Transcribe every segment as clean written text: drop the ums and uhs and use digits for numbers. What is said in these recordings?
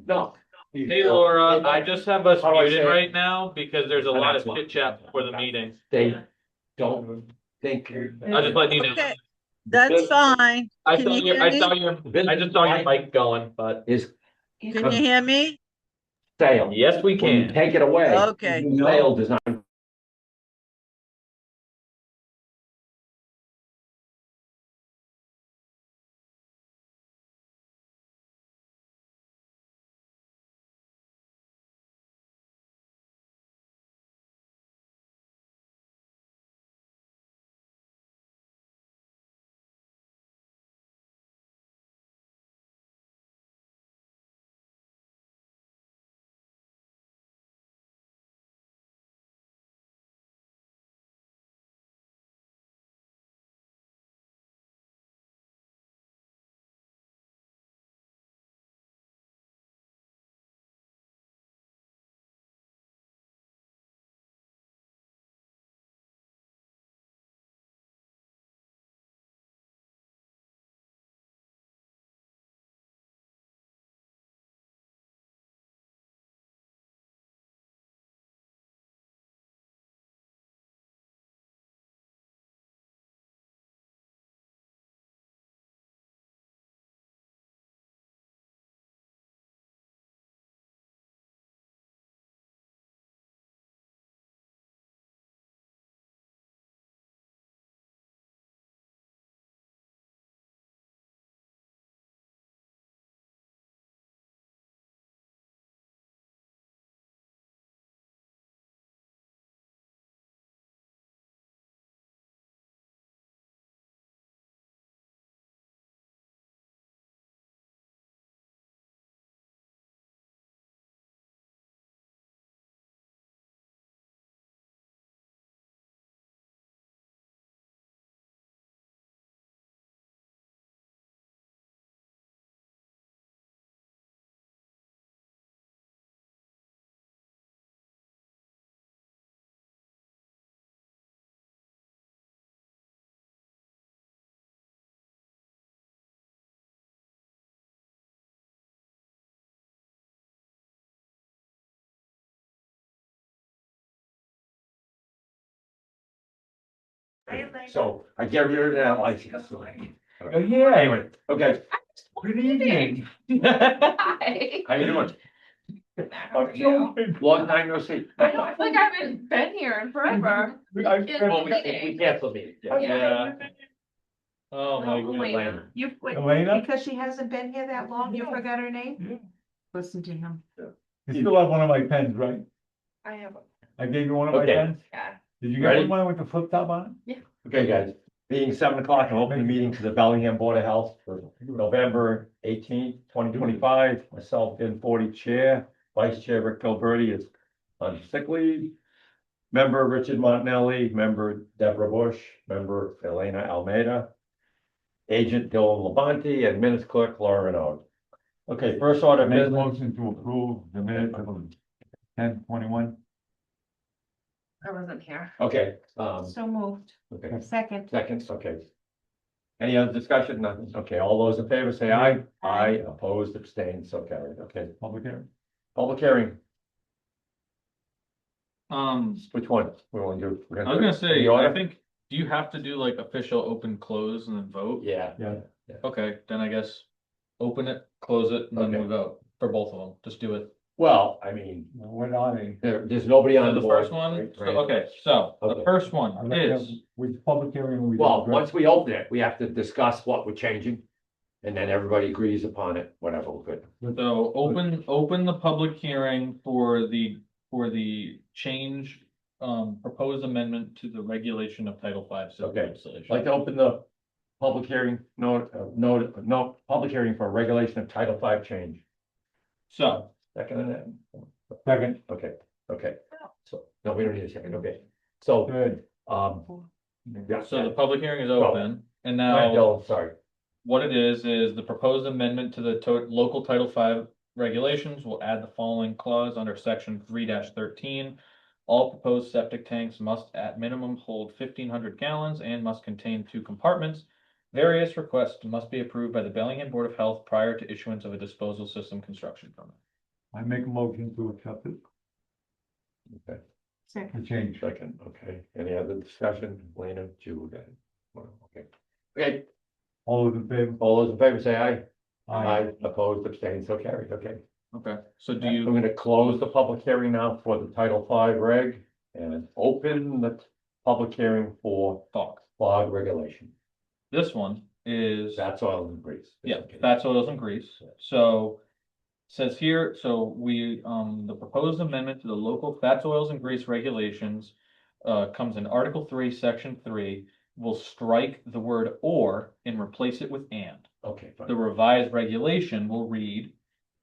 No. Hey Laura, I just have us How do I say muted it? right now because there's a lot of Announcement. chit chat before the meeting. They don't think. I'll just let you know. Okay, that's fine. I Can saw you your, hear I me? saw your, I just saw your mic going, but Is Can you hear me? sale. yes, we When you can. take it away. Okay. Sale does not. So I get rid of that license. Oh, yeah. Anyway, okay. Good evening. Hi. How you doing? you? Long time no see. I don't think I haven't been here in forever. Well, we Meeting. canceled it. Yeah. Oh my goodness. Elena. You, Elena? because she hasn't been here that long, you forgot her name? Listen to him. You still have one of my pens, right? I have. I gave you one of my Okay. pens? Yeah. Did you Ready? get one with the flip top on Okay, guys, being 7 o'clock, I'm opening the meeting to the Bellingham Board of Health for November 18th, 2025. Myself in 40 chair, Vice Chair Rick Gilberti is on sick leave. Member Richard Montanelli, member Deborah Bush, member Elena Almeida, agent Dylan Labonte, and minutes clerk Laura Renaud. Okay, first order it? of Make a business. motion to approve the minutes of 10/21. I wasn't here. Okay, So moved. okay, Second. seconds, okay. Any other discussion? Nothing. Okay, all those in favor say aye. Aye, opposed, abstained, so carried. Okay, Public hearing. public hearing, Um, which one? We want to do? We're I was do gonna it in say, the order? I think, do you have to do like official open, close and then vote? Yeah, Yeah. Okay, then I guess open it, close it, and then we Okay. vote for both of them. Just do it. well, I mean, What are they? there's nobody on So the the board. first one, right? so, okay, so the Okay. first one is, Which public hearing we? Well, once we open it, we have to discuss what we're changing. And then everybody agrees upon it, whatever, we're good. so open the public hearing for the change, proposed amendment to the regulation of Title V civil Okay. legislation. I'd like to open the public hearing, no, public hearing for regulation of Title V change. So, Second on that? Second, Okay, okay. So, no, we don't need a second, okay. So, good. yeah, so the public hearing is Go. open, and Go ahead, now Bill, sorry. what it is the proposed amendment to the local Title V regulations will add the following clause under section 3-13. All proposed septic tanks must at minimum hold 1,500 gallons and must contain 2 compartments. Various requests must be approved by the Bellingham Board of Health prior to issuance of a disposal system construction permit. I make a motion to accept it, Okay, Second. the change. second, okay. Any other discussion? Lena, Julie, got it. Okay. Okay, All those in favor? all those in favor say aye. Aye. Opposed, abstained, so carried, okay. Okay, so do I'm you, gonna close the public hearing now for the Title V reg and open the public hearing for talk? fog regulation. This one is. That's oil and grease. Yeah, fats, oils and grease. So says here, so we, the proposed amendment to the local fats, oils and grease regulations comes in Article 3, Section 3, will strike the word or and replace it with and. Okay, fine. The revised regulation will read,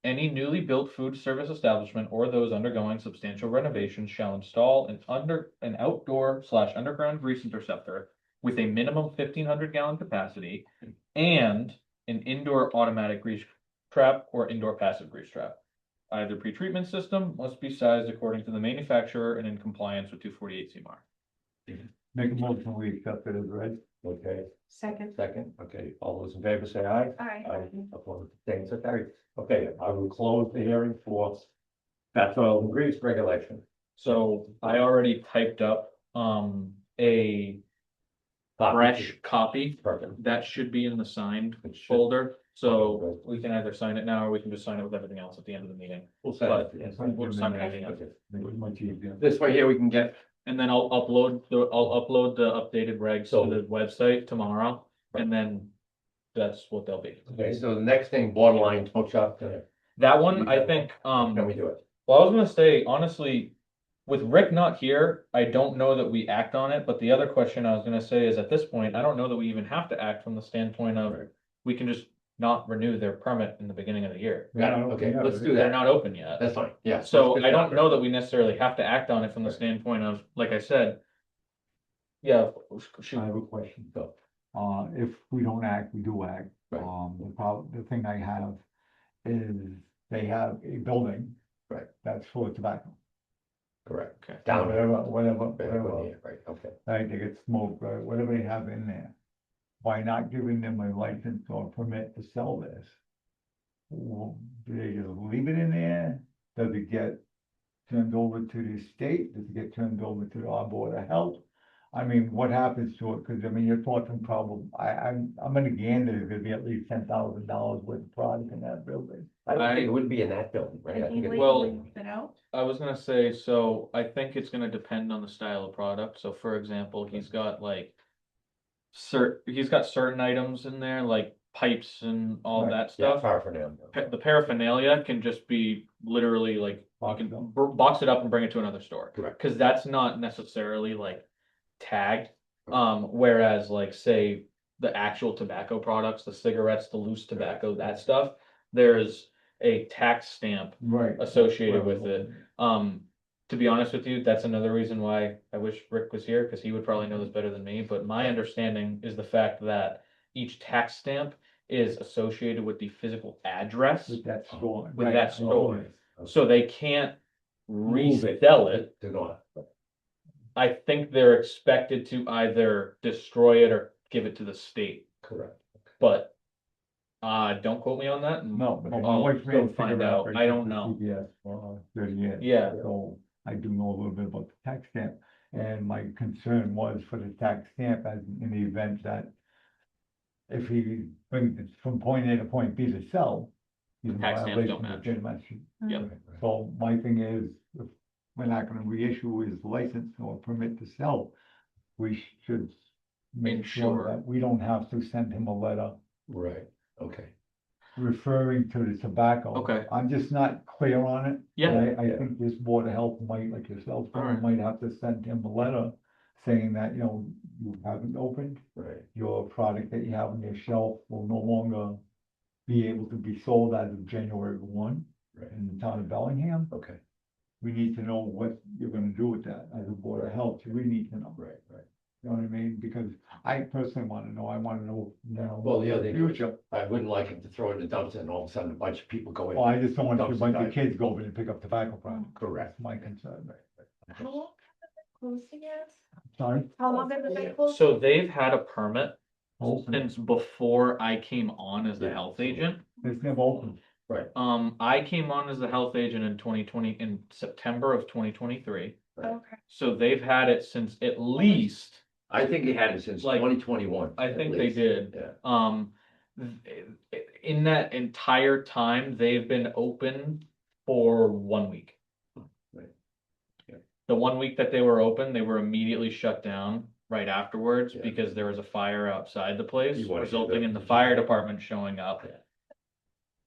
any newly built food service establishment or those undergoing substantial renovations shall install an outdoor / underground grease interceptor with a minimum 1,500 gallon capacity and an indoor automatic grease trap or indoor passive grease trap. Either pretreatment system must be sized according to the manufacturer and in compliance with 248 CMR. Make a motion, we accept it as read. Okay, Second. second, okay, all those in favor say aye. Aye. Opposed, abstained, so carried. Okay, I will close the hearing for fats, oil and grease regulation. So I already typed up a fresh copy Perfect. that should be in the signed It should- folder. So Okay, we can either sign it now or we can just sign it with everything else at the end of the meeting. We'll set But it. we'll sign it at the end. Okay. Make it much easier. This way here, we can get, And then I'll upload the updated regs to the website tomorrow, and then that's what they'll be. okay, so the next thing, borderline smoke shop, That one, I think, can we do it? well, I was gonna say, honestly, with Rick not here, I don't know that we act on it, but the other question I was gonna say is at this point, I don't know that we even have to act from the standpoint of Right. we can just not renew their permit in the beginning of the year. Got it, okay, Yeah, let's do They're that. not open yet. That's fine, yeah. So let's I get don't it know out that we necessarily have to act on it from the Right. standpoint of, like I said. Yeah, shoot. I have a question. Go. If we don't act, we do act. Right. The thing I have is they have a building. Right. That's full of tobacco. Correct. Okay. Down there. Whatever, Yeah, right, okay. right, they get smoked, right, whatever they have in there. By not giving them a license or permit to sell this? Well, do they just leave it in there? Does it get turned over to the state? Does it get turned over to our board of health? I mean, what happens to it? Cause I mean, you're talking probably, I'm gonna gander there's gonna be at least $10,000 worth of product in that building. I don't think it would be in that building, right? I think it's- Well- You know? I was gonna say, so I think it's gonna depend on the style of product. So for example, he's got like he's got certain items in there, like pipes and all Right. that Yeah, stuff. paraphernalia. The paraphernalia can just be literally like, you Box can it up. box it up and bring it to another store. Correct. Cause that's not necessarily like tagged. Whereas like, say, the actual tobacco products, the cigarettes, the loose tobacco, that stuff, there's a tax stamp Right. associated with it. To be honest with you, that's another reason why I wish Rick was here, because he would probably know this better than me, but my understanding is the fact that each tax stamp is associated with the physical address, With that store. with right, that I know store. it. so they can't Move it. resell it. To go on. I think they're expected to either destroy it or give it to the state, Correct. but don't quote me on that. and No, but my I'll wife's go been find figuring out. I don't know. CPS for 30 years. Yeah. So I do know a little bit about the tax stamp, and my concern was for the tax stamp as in the event that if he brings it from point A to point B to sell, he's in Tax stamps don't violation of match. state Massachusetts. Yep. Right, right. So my thing is, if we're not gonna reissue his license or permit to sell, we should make sure Ensure. that we don't have to send him a letter Right, okay. referring to the tobacco. Okay. I'm just not clear on it. Yeah. I think this board of health might, like yourself, Alright. might have to send him a letter saying that, you know, you haven't opened, Right, your product that you have on your shelf will no longer be able to be sold as of January 1 right, in the town of Bellingham. okay, We need to know what you're gonna do with that as a board of health. We need to know, right, right. you know what I mean? Because I personally wanna know, I wanna know, you know. Well, the other the thing, future. I wouldn't like him to throw it in the dumpster and all of a sudden a bunch of people go in. Well, I just don't want a Dumpster bunch of dive. kids go over and pick up tobacco products. Correct. That's my concern. How long have they been closed again? Sorry? How long have they been closed? So they've had a permit Open. since before I came on as the Yeah. health agent. It's never open. Right. I came on as the health agent in 2020, in September of 2023. Okay. So they've had it since at least, I think he had it since Like, 2021. I at think they least. did. Yeah. In that entire time, they've been open for 1 week. Right. Yeah. The 1 week that they were open, they were immediately shut down right afterwards Yeah. because there was a fire outside the place, You wanna see resulting the- in the fire department showing up. Yeah.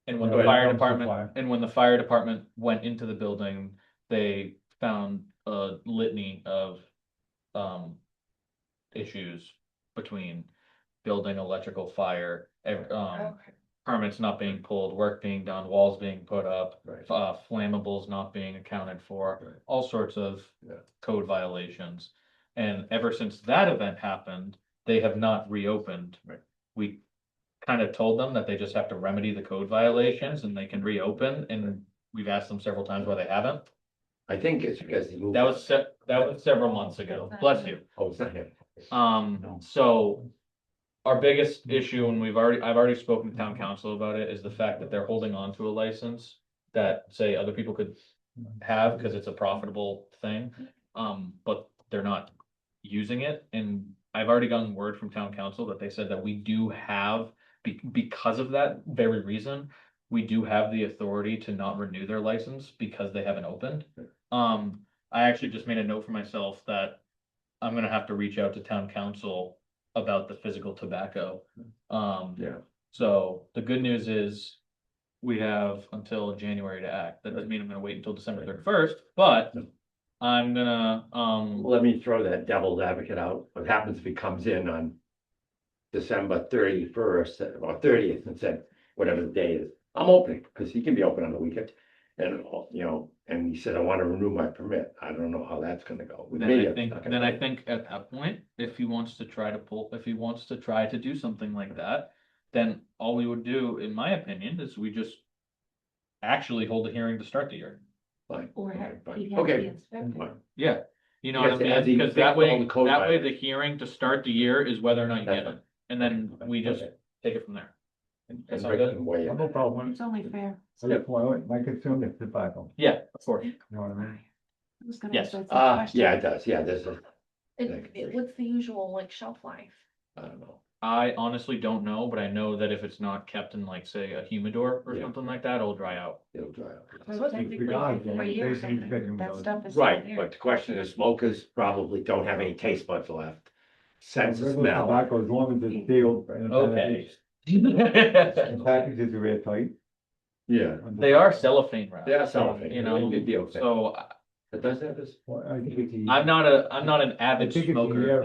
And when Go the ahead. fire Dumpster department, fire. and when the fire department went into the building, they found a litany of, issues between building, electrical, fire, Okay. permits not being pulled, work being done, walls being put up, Right. flammables not being accounted for, Right. all sorts of Yeah. code violations. And ever since that event happened, they have not reopened. Right. We kind of told them that they just have to remedy the code violations and they can reopen, and we've asked them several times why they haven't. I think it's because he moved. That was several months ago. Bless you. Oh, it's not him. So our biggest issue, and I've already spoken to town council about it, is the fact that they're holding on to a license that, say, other people could have because it's a profitable thing. But they're not using it, and I've already gotten word from town council that they said that we do have, because of that very reason, we do have the authority to not renew their license because they haven't opened. I actually just made a note for myself that I'm gonna have to reach out to town council about the physical tobacco. Yeah. So the good news is we have until January to act. That doesn't mean I'm gonna wait until December 31st, but I'm gonna, Let me throw that devil's advocate out. What happens if he comes in on December 31st or 30th and said, whatever the day is, I'm opening, because he can be open on the weekend. And, and he said, I want to renew my permit. I don't know how that's gonna go. With then me, I it's think, not gonna then I go. think at that point, if he wants to try to do something like that, then all we would do, in my opinion, is we just actually hold a hearing to start the year. Fine, Or okay, have, fine. he'd have to be Okay, inspected. fine. Yeah, you know what I Yes, as he mean? Because fixed that all way, the code that way the violations. hearing to start the year is whether or not you get it, Definitely. and then Okay, we just okay. take it from there. That And sound Rick good? can weigh in. No problem. It's only fair. So that's why my concern is tobacco, Yeah, of course. you know what I mean? I was gonna Yes. ask that question. Yeah, it does, yeah, there's a, What's the usual like shelf life? I don't know. I honestly don't know, but I know that if it's not kept in, like, say, a humidor or Yeah. something like that, it'll dry out. It'll dry out. So technically, Regardless, for a they year or think something, that you that know, stuff is still Right, there. but the question is, smokers probably don't have any taste buds left. Sense of Regular smell. tobacco, as long as it's sealed. and the Okay. The packages are airtight. Yeah. They are cellophane wrapped. They are cellophane, You know, they'd be okay. so It does have this. Well, I think it's. I'm not an avid I think it's a smoker. year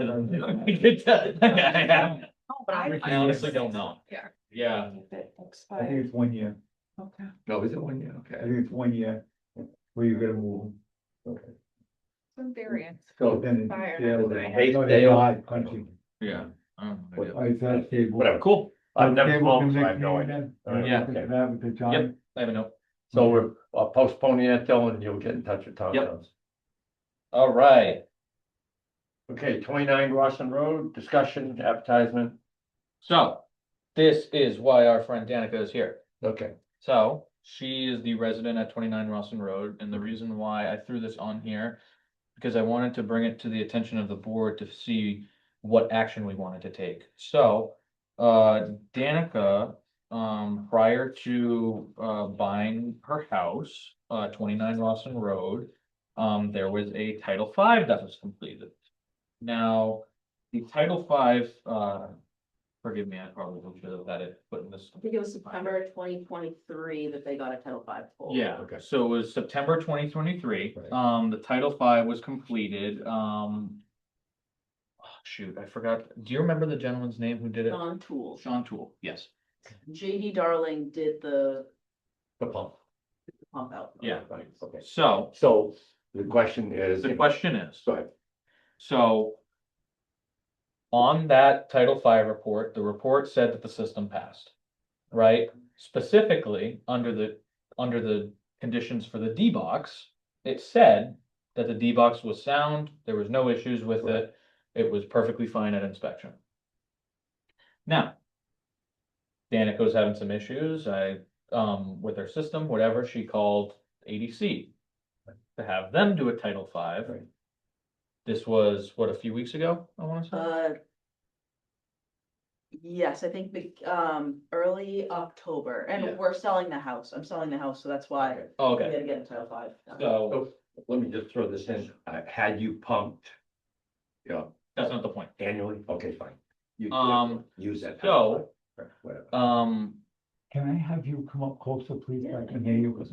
Oh, but I honestly don't know. Yeah. Yeah, If it I think expires, it's 1 year. okay. No, is it 1 year? I Okay. think it's 1 year where you gotta move them. Okay. Some variants. But So, then it's. Fire. yeah, Is it I hay- know they're Dale? not country. yeah. I don't know. What- I said cable. whatever, Cool, I've never Cable smoked, can so I make have no me idea. then. All right, Yeah. Look okay. at that with the time. I have a note. So we're postponing that till, and you'll get in touch with Tom Yep. Jones. All right, Okay, 29 Rawson Road, discussion, advertisement. so this is why our friend Danica is here. Okay, So she is the resident at 29 Rawson Road, and the reason why I threw this on here, because I wanted to bring it to the attention of the board to see what action we wanted to take. So, Danica, prior to, buying her house, 29 Rawson Road, there was a Title V that was completed. Now, the Title V, forgive me, I probably should have had it put in this. I think it was September 2023 that they got a Title V full. Yeah, Okay. so it was September 2023, Right. the Title V was completed, oh, shoot, I forgot, do you remember the gentleman's name who did it? On tools. Sean Toole, yes, JD Darling did the the pump. pump out. Yeah. Right, okay. so, So the question is. the question is, Go ahead. so. On that Title V report, the report said that the system passed, right? Specifically, under the conditions for the D-box, it said that the D-box was sound, there was no issues with it, it was perfectly fine at inspection. Now, Danico's having some issues, I with her system, whatever, she called ADC to have them do a Title V. Right. This was, what, a few weeks ago, I wanna say? Yes, I think, early October, Yeah. and we're selling the house. I'm selling the house, so that's why Oh, we okay, gotta get a Title V. so, Let me just throw this in, had you pumped, you know, that's not the point. annually, okay, fine. You use that. so- Whatever. Can I have you come up closer, please? I can hear you.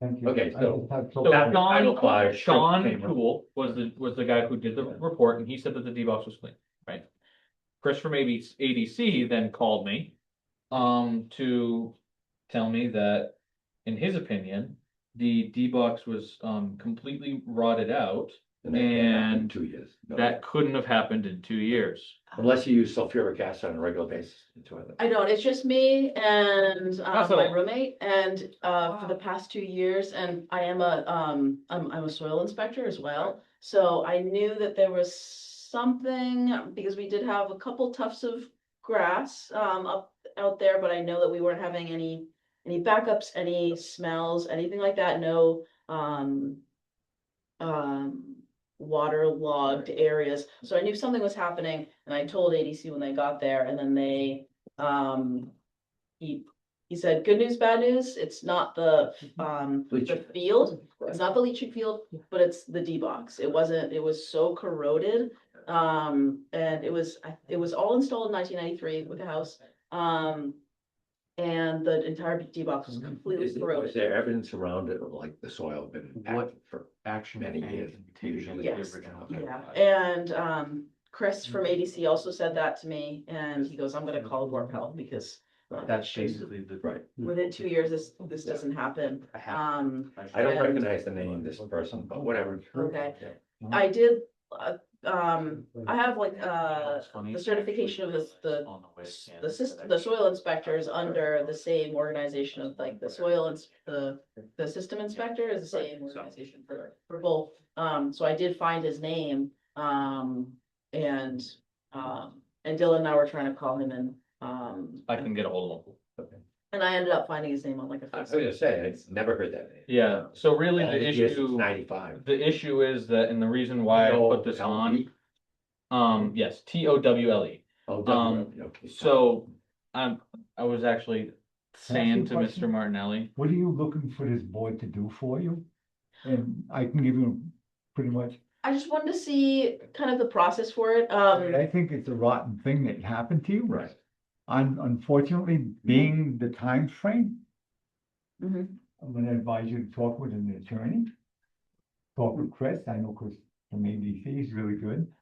Thank you. Okay, I so- just have So That was Title Sean, V, Sean came up. Toole was the guy who did the report, and he said that the D-box was clean, right? Chris from ADC then called me, to tell me that, in his opinion, the D-box was, completely rotted out. And that happened in And 2 years. No. That couldn't have happened in 2 years. Unless you use sulfuric acid on a regular basis in the toilet. I don't, it's just me and That's my all. roommate, and for the past 2 years, and I am I'm a soil inspector as well. So I knew that there was something, because we did have a couple tufts of grass out there, but I know that we weren't having any backups, any smells, anything like that, no waterlogged areas. So I knew something was happening, and I told ADC when they got there, and then they, he said, good news, bad news, it's not the Leaching. field, it's not the leaching field, but it's the D-box. It was so corroded. And it was all installed in 1993 with the house. And the entire D-box was completely Was corroded. there evidence around it, of like the soil been What impacted for? Action Many years. Yes. Yeah, and Chris from ADC also said that to me, and he goes, I'm gonna call Board of Health, because That's basically the. Right. within 2 years, this doesn't happen. I don't And- recognize the name of this person, but whatever. Okay. Yeah. I did, I have like, the certification of the soil inspectors under the same organization of like the soil and the system inspector is the same organization for both. So I did find his name, and Dylan and I were trying to call him, and I can get a hold of them. and I ended up finding his name on like a I was Facebook. gonna say, I've never heard that name. Yeah, so really All the these years since issue, 95. the issue is that, and the reason why I put this on, yes, TOWLE. Oh, definitely, okay. So, I was actually saying to Can I Mr. ask you a question? Martinelli, What are you looking for this board to do for you? And I can give you pretty much, I just wanted to see kind of the process for it. I think it's a rotten thing that happened to you. Right. Unfortunately, being the time frame, Mhm. I'm gonna advise you to talk with an attorney. Talk with Chris, I know Chris from ABC, he's really good.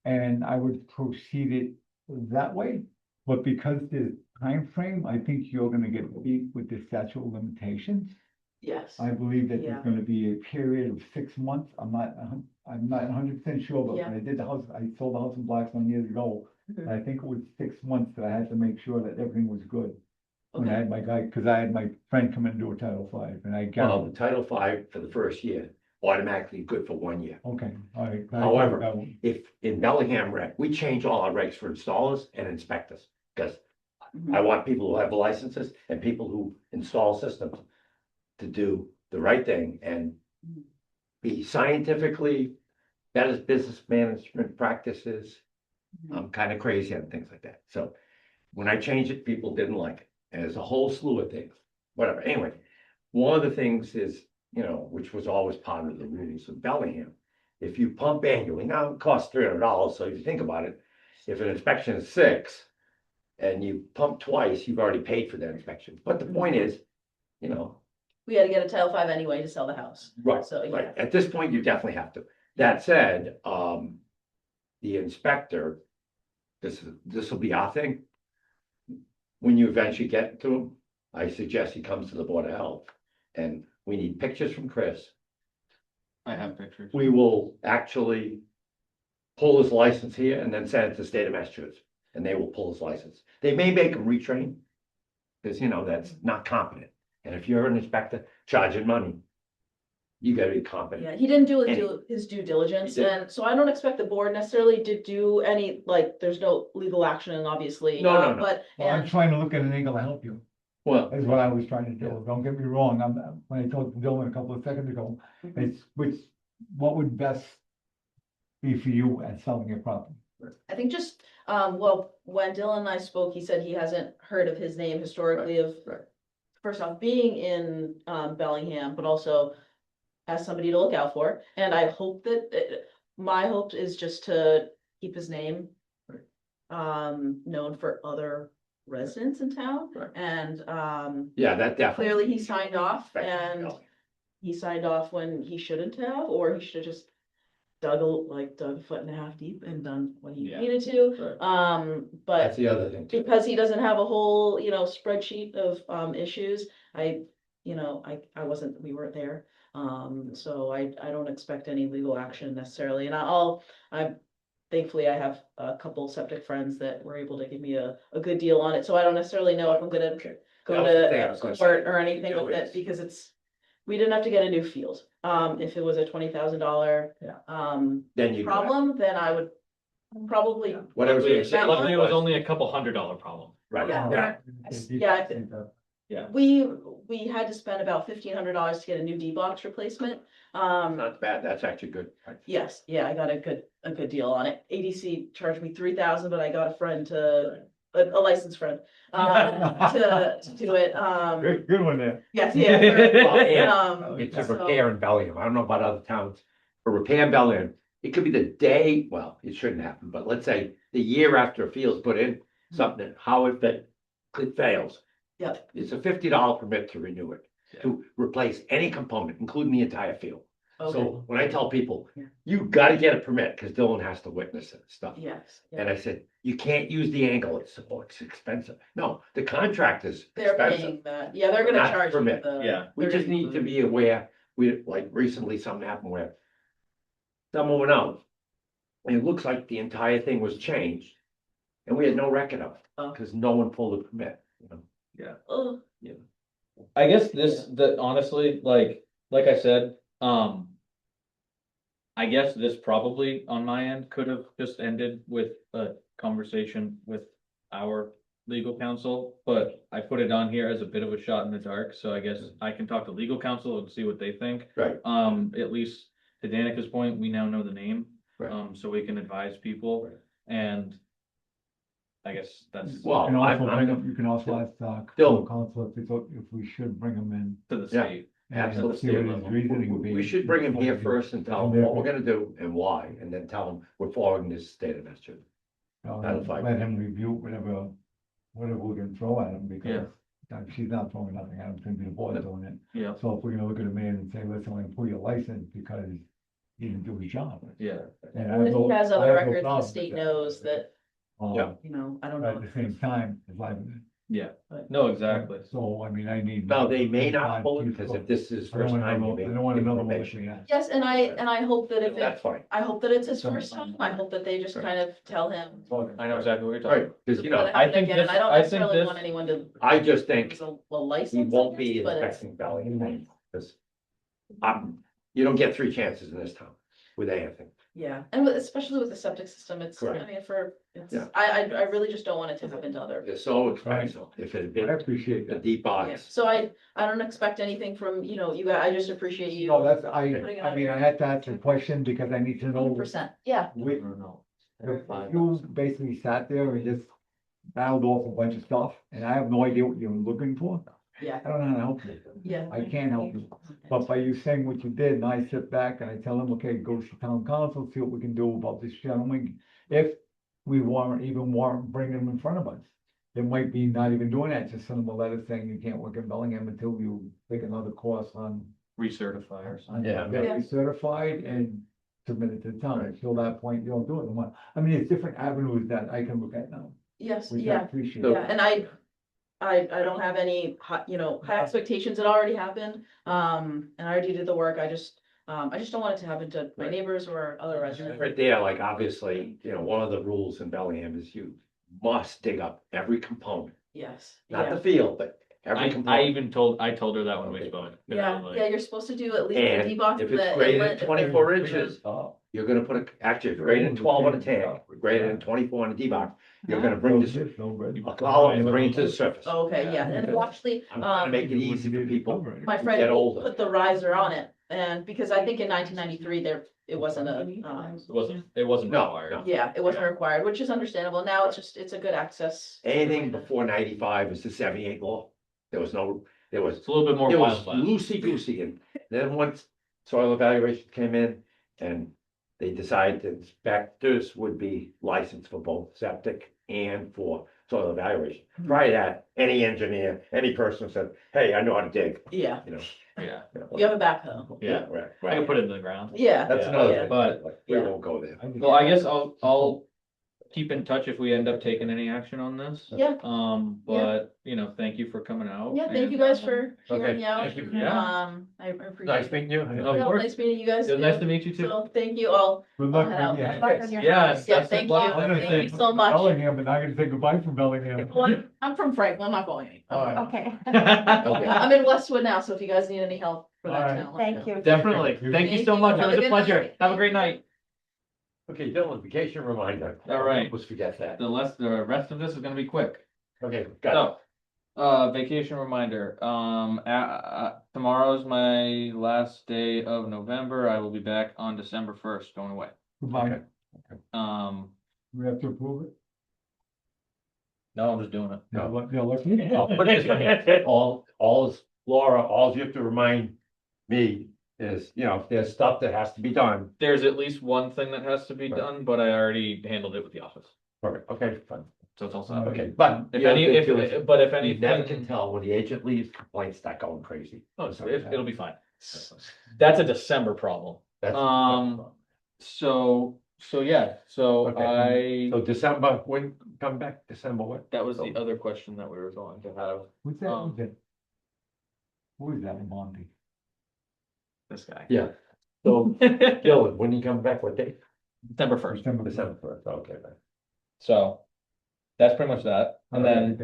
And I would proceed it that way, but because the time frame, I think you're gonna get beat with the statute of limitations. Yes. I believe that Yeah. there's gonna be a period of 6 months, I'm not 100% sure, but when Yeah. I did the house, I sold the house in Blackstone years ago. Mhm. And I think it was 6 months that I had to make sure that everything was good. When I Okay. had my guy, cause I had my friend come in and do a Title V, and I Well, got, the Title V for the first year, automatically good for 1 year. okay, all right. However, if in Bellingham rec, we change all our regs for installers and inspectors. Because Mhm. I want people who have licenses and people who install systems to do the right thing and be scientifically, better business management practices. I'm kind of crazy on things like that. So when I changed it, people didn't like it. And there's a whole slew of things, whatever. Anyway, one of the things is, which was always part of the rules of Bellingham. If you pump annually, now it costs $300. So if you think about it, if an inspection is 6 and you pump twice, you've already paid for that inspection. But the point is, We had to get a Title V anyway to sell the house. right, So, yeah. right. At this point, you definitely have to. That said, the inspector, this will be our thing. When you eventually get to him, I suggest he comes to the Board of Health. And we need pictures from Chris. I have pictures. We will actually pull his license here and then send it to the state of Massachusetts. And they will pull his license. They may make him retrain. Because, that's not competent. And if you're an inspector charging money, you gotta be competent. Yeah, he didn't do Any- his due diligence, He didn't. and so I don't expect the board necessarily to do any, like, there's no legal action, and obviously. No, no, no. But, Well, I'm and, trying to look at an angle to help you. Well, That's what I was trying to do. Don't get me wrong. When I talked to Dylan a couple of seconds ago, it's what would best be for you at selling your property? I think just, well, when Dylan and I spoke, he said he hasn't heard of his name historically of, right. first off, being in, Bellingham, but also as somebody to look out for. And I hope that, my hope is just to keep his name known for other residents in town. Right. And, Yeah, that definitely. clearly he signed off Right. and he signed off when he shouldn't have, or he should have just dug a foot and a half deep and done what he Yeah. needed to. Right. But That's the other thing too. because he doesn't have a whole, spreadsheet of, issues, I wasn't, we weren't there. So I don't expect any legal action necessarily, and thankfully I have a couple septic friends that were able to give me a good deal on it, so I don't necessarily know if I'm gonna Okay. go That was the thing I to was gonna court say. or anything Do with it. it, because we didn't have to get a new field. If it was a $20,000 Then you. problem, then I would probably. What I was gonna say. luckily it was only a couple $100 problem. Right, Yeah. yeah. Yeah. We had to spend about $1,500 to get a new D-box replacement. Not bad, that's actually good. Yes, yeah, I got a good deal on it. ADC charged me $3,000, but I got a friend a licensed friend, to do it. Good one there. Yes, Well, yeah. and It's a so- repair in Bellingham, I don't know about other towns, for repair in Bellingham, it could be the day, well, it shouldn't happen, but let's say the year after a field's put in, something, how it fails. Yep. It's a $50 permit to renew it, to replace any component, including the entire field. Okay, So when I tell people, Yeah. you gotta get a permit, because Dylan has to witness it and stuff. yes. yeah. And I said, you can't use the angle, it's expensive. No, the contractor's They're expensive. paying that. Yeah, they're gonna Not charge you permit. the. Yeah. We just need to be aware, like recently something happened where someone went out. And it looks like the entire thing was changed. And we had no record of Oh. it, because no one pulled a permit, you know? Oh, I guess honestly, like I said, I guess this probably on my end could have just ended with a conversation with our legal counsel, but I put it on here as a bit of a shot in the dark, so I guess I can talk to legal counsel and see what they think. Right. At least to Danica's point, we now know the name, Right. so we can advise people, Right. and I guess that's Well, You can also I'm- you can also ask, Still- council if we should bring them in. to the Yeah. state. and Absolutely. See what his reasoning would be. We should bring him here first and tell him what we're gonna do and why, and then tell him we're following this state of Massachusetts. That'll fight. Let him review whatever we can throw at him, because she's not throwing nothing at him, it's gonna be the board doing it. Yeah, So if we're gonna look at a man and say, listen, I'm gonna pull your license because he didn't do his job. yeah. And I and if have he no- has I other have no records, the problem with state that. knows that, Yeah. I don't But know. at the same time, it's like. Yeah, no, exactly. So, I mean, I need. Now, they may not pull it, because if this is I don't first want time. another, you I may don't want give another one probation. like that. Yes, and I hope that That's fine. I hope that it's his first time. I hope that they just kind of tell him. I know exactly what you're talking Right, because you know, But I think again, this- I don't I think necessarily this- want anyone to I just think use a he license. I won't guess, be but it's- inspecting Bellingham, because you don't get 3 chances in this town with anything. Yeah, and especially with the septic system, it's, I Correct. mean, Yeah. I really just don't want it to happen to other. It's so expensive, if it had I been appreciate a that. deep Yeah, box. so I don't expect anything from, you guys, I just appreciate you. No, that's, putting it I on mean, your- I had to ask a question because I need to know. 100%, yeah, If you basically sat there and just battled off a bunch of stuff, and I have no idea what you're looking for, yeah, I don't know how to help you. yeah. I can't help you. But by you saying what you did, and I sit back and I tell them, okay, go to town council, see what we can do about this gentleman. If we warrant bringing him in front of us, it might be not even doing that, just send them a letter saying you can't work in Bellingham until you take another course on. Recertify or something. Yeah. Get recertified and submit it to the town. Until that point, you don't do it anymore. I mean, it's different avenues that I can look at now, Yes, which I yeah, appreciate. yeah, and I don't have any high, high expectations. It already happened. And I already did the work. I just don't want it to happen to my Right. neighbors or other residents. Right there, like obviously, one of the rules in Bellingham is you must dig up every component, Yes, not yeah. the field, but every I component. told her that when we Okay. spoke. Yeah, yeah, you're supposed to do at least a And debox. if of it's the greater inlet than if they're- 24 inches, Oh, you're gonna put actually, if it's greater than 12 on a tank, greater than 24 on a D-box, You're gonna bring this, I'll call it and bring it to the surface. Okay, yeah, and actually, I'm trying to make it easy for people. my Get friend older. put the riser on it, and because I think in 1993 it wasn't a, It wasn't No, required. no. yeah, it wasn't required, which is understandable. Now it's a good access. Anything before 95 is the 78 law. There was no, there was, It's a little bit more it wild was west. loosey-goosey, and then once soil evaluation came in and they decided that inspectors would be licensed for both septic and for soil evaluation. Prior to that, any engineer, any person said, hey, I know how to dig, Yeah, you know. Yeah, you have a backhoe. yeah. Right, I can right. put it in the ground. Yeah, That's Yeah, another yeah. thing, but- we yeah. won't go there. Well, I guess I'll keep in touch if we end up taking any action on this. Yeah. But, you know, thank you for coming out. Yeah, thank and, you guys for Okay, hearing me out. thank you. Yeah. I appreciate Nice it. meeting you. Of Yeah, course. nice meeting you guys. It was nice too. to meet you too. So thank you all. Good luck, I'll head out. yeah. Yes. Yeah, best of thank luck. you. I'm gonna Thank you say so much. Bellingham, but not gonna say goodbye from Bellingham. Well, I'm from Franklin, I'm not going anywhere. All right. Okay, Okay. I'm in Westwood now, so if you guys need any help for All that right. town. let me thank know. you. Definitely. Thank you so much. It Have was a a good pleasure. night. Have a great night. Okay, Dylan, vacation reminder. All right. Let's forget that. The rest of this is gonna be quick. Okay, got it. So, vacation reminder, tomorrow's my last day of November. I will be back on December 1st, going away. Goodbye. Um, We have to approve it? no, I'm just doing it. Yeah, No. look. I'll put it this way, all is, Laura, all you have to remind me is, you know, if there's stuff that has to be done. There's at least one thing that has to be Right. done, but I already handled it with the office, Perfect, okay, fine. so it's all set. Okay, but. If the other any, thing too is but if You never can anything, tell when the agent leaves, complaints start going crazy. oh, it'll be fine. That's a December problem. That's- So yeah, so Okay. So December, when, come back, December what? that was the other question that we were going to have, What's that? Who's that? Who is that, Monty? this guy. Yeah. So, Dylan, when you come back, what day? December 1st. December first, okay, man. So that's pretty much that. And then,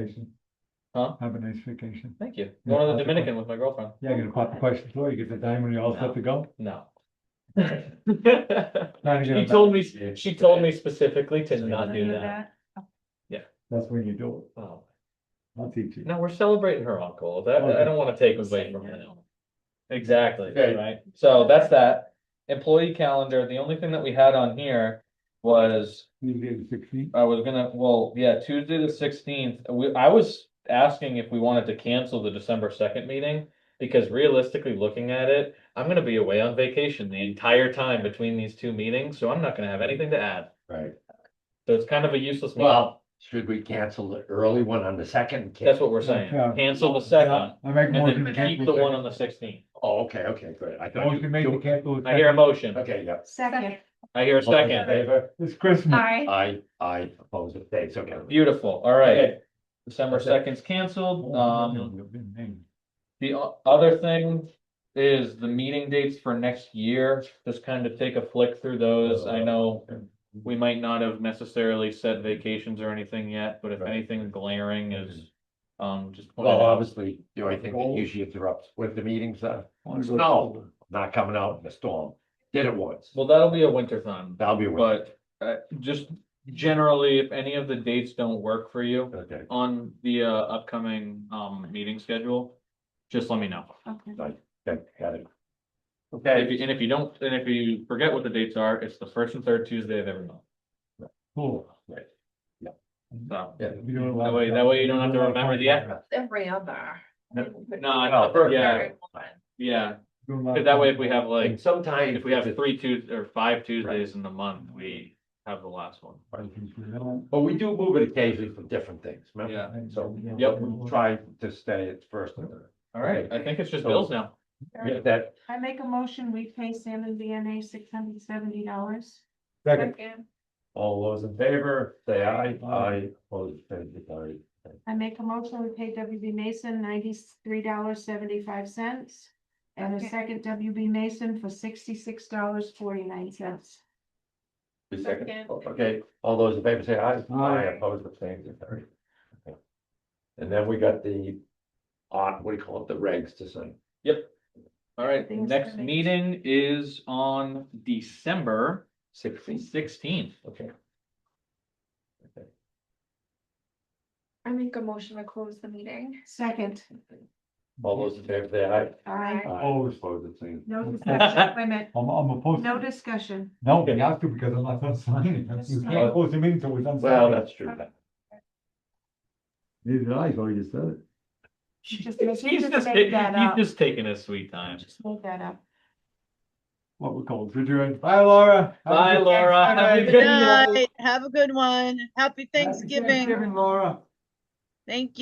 huh? Have a nice vacation. Thank you. Going to the Dominican with my girlfriend. Yeah, you're gonna pop the question for you, get the diamond, you all set to go? No. Trying to get She it told back. me, she told me specifically to not do that. That's when you do it. Oh. I'll teach you. No, we're celebrating her uncle. That, I don't wanna take away from him. Exactly, Okay. right? So that's that. Employee calendar, the only thing that we had on here was Tuesday the 16th. I was gonna, well, yeah, Tuesday the 16th, I was asking if we wanted to cancel the December 2nd meeting. Because realistically looking at it, I'm gonna be away on vacation the entire time between these two meetings, so I'm not gonna have anything to add. Right. So it's kind of a useless meeting. Well, should we cancel the early one on the second? That's what we're saying. Yeah. Cancel the second I make a and motion then to keep cancel the one on second. the 16th. Oh, okay, great. I thought Motion made to cancel. the I hear a second. motion. Okay, yeah. Second. I hear a All in second. Favor? It's Christmas. Aye. I oppose it, thanks, okay. Beautiful. All right. Okay. December That's it. 2nd's canceled. Oh, The other thing is the meeting dates for next year. Just kind of take a flick through those. I know we might not have necessarily set vacations or anything yet, but if Right. anything glaring is, just. point Well, it out. obviously, the only thing that usually interrupts with the meetings, snow, not coming out in the storm. Did it once. Well, that'll be a winter thing, That'll be. one. but just generally, if any of the dates don't work for you Okay, on the upcoming meeting schedule, just let me know. Okay. got it. If Okay, you, and if you don't, and if you forget what the dates are, it's the first and third Tuesday of every month. Cool. right, So yeah. that way you don't have to remember the Every other. no, Well, yeah, yeah. Cause that way, if we have like, And sometimes. if we have 3 Tuesdays or 5 Tuesdays in the month, we have the last one. But we do move it occasionally for different things, remember? Yeah. So, Yep. we try to stay at first and third. All right, I think it's just So- bills now. Get that, I make a motion, we pay Sam and VNA $670. Second. all those in favor, say aye, aye, opposed, carried. I make a motion, we pay WB Mason $93.75. And a second WB Mason for $66.49. The second, Second. okay, all those in favor say aye. Aye. Opposed, abstained, carried. Okay. And then we got the, what do you call it, the regs to sign. Yep. All right, Things next to make. meeting is on December 16. 16th. Okay. Okay. I make a motion to close the meeting. Second. All those in favor, say aye. Aye. Opposed, opposed, it's saying. No discussion, wait a minute, I'm opposed. no discussion. No, we have to because I'm not done signing. You can't close the meeting until we're done signing. Well, that's true. Neither did I, so he just said it. She just He's just, made that up. he's just taking his sweet time. Just made that up. What we call it, adjourned. Bye, Laura. Have a Bye, good Laura. Have a Thanksgiving. Good night. Have a good one. Happy Happy Thanksgiving. Laura. Thank you.